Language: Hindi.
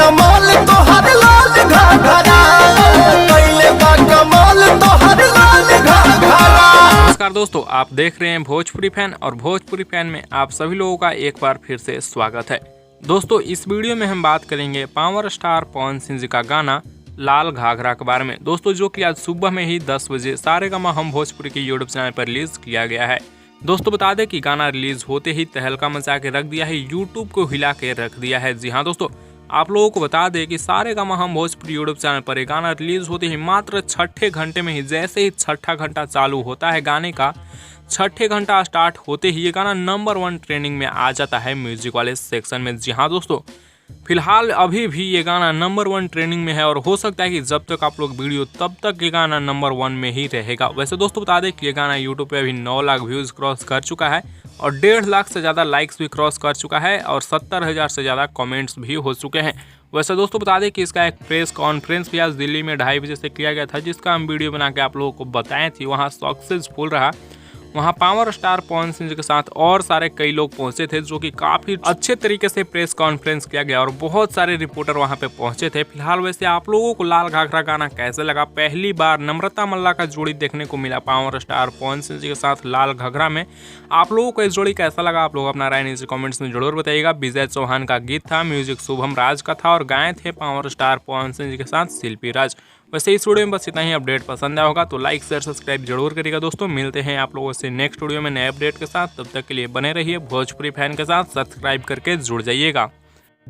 कमाल तोहर लाल घाघरा, कैले बा कमाल तोहर लाल घाघरा। नमस्कार दोस्तों, आप देख रहे हैं भोजपुरी फैन और भोजपुरी फैन में आप सभी लोगों का एक बार फिर से स्वागत है। दोस्तों इस वीडियो में हम बात करेंगे पावर स्टार पवन सिंह जी का गाना लाल घाघरा के बारे में। दोस्तों जो कि आज सुबह में ही 10 बजे सारेगामा हम भोजपुरी के यूट्यूब चैनल पर रिलीज किया गया है। दोस्तों बता दें कि गाना रिलीज होते ही तहलका मचा के रख दिया है, यूट्यूब को हिला के रख दिया है। जी हाँ दोस्तों, आप लोगों को बता दें कि सारेगामा हम भोजपुरी यूट्यूब चैनल पर ये गाना रिलीज होते ही मात्र छठे घंटे में ही, जैसे ही छठा घंटा चालू होता है गाने का, छठे घंटा स्टार्ट होते ही ये गाना नंबर 1 ट्रेंडिंग में आ जाता है म्यूजिक वाले सेक्शन में। जी हाँ दोस्तों, फिलहाल अभी भी ये गाना नंबर 1 ट्रेंडिंग में है और हो सकता है कि जब तक आप लोग वीडियो तब तक ये गाना नंबर 1 में ही रहेगा। वैसे दोस्तों बता दें कि ये गाना यूट्यूब पे अभी 9 लाख व्यूज़ क्रॉस कर चुका है और 1.5 लाख से ज़्यादा लाइक्स भी क्रॉस कर चुका है और 70,000 से ज़्यादा कमेंट्स भी हो चुके हैं। वैसे दोस्तों बता दें कि इसका एक प्रेस कॉन्फ्रेंस भी आज दिल्ली में 2:30 बजे से किया गया था, जिसका हम वीडियो बना के आप लोगों को बताए थे। वहाँ सक्सेसफुल रहा। वहाँ पावर स्टार पवन सिंह जी के साथ और सारे कई लोग पहुंचे थे, जो कि काफ़ी अच्छे तरीके से प्रेस कॉन्फ्रेंस किया गया और बहुत सारे रिपोर्टर वहाँ पे पहुंचे थे। फिलहाल वैसे आप लोगों को लाल घाघरा गाना कैसे लगा? पहली बार नम्रता मल्ला का जोड़ी देखने को मिला पावर स्टार पवन सिंह जी के साथ लाल घाघरा में। आप लोगों को इस जोड़ी कैसा लगा? आप लोग अपना राय नीचे कॉमेंट्स में जरूर बताइएगा। विजय चौहान का गीत था, म्यूजिक शुभम राज का था और गाए थे पावर स्टार पवन सिंह जी के साथ शिल्पी राज। वैसे इस वीडियो में बस इतना ही। अपडेट पसंद आया होगा तो लाइक शेयर सब्सक्राइब जरूर करिएगा दोस्तों। मिलते हैं आप लोगों से नेक्स्ट वीडियो में नए अपडेट के साथ। तब तक के लिए बने रहिए भोजपुरी फैन के साथ, सब्सक्राइब करके जुड़ जाइएगा।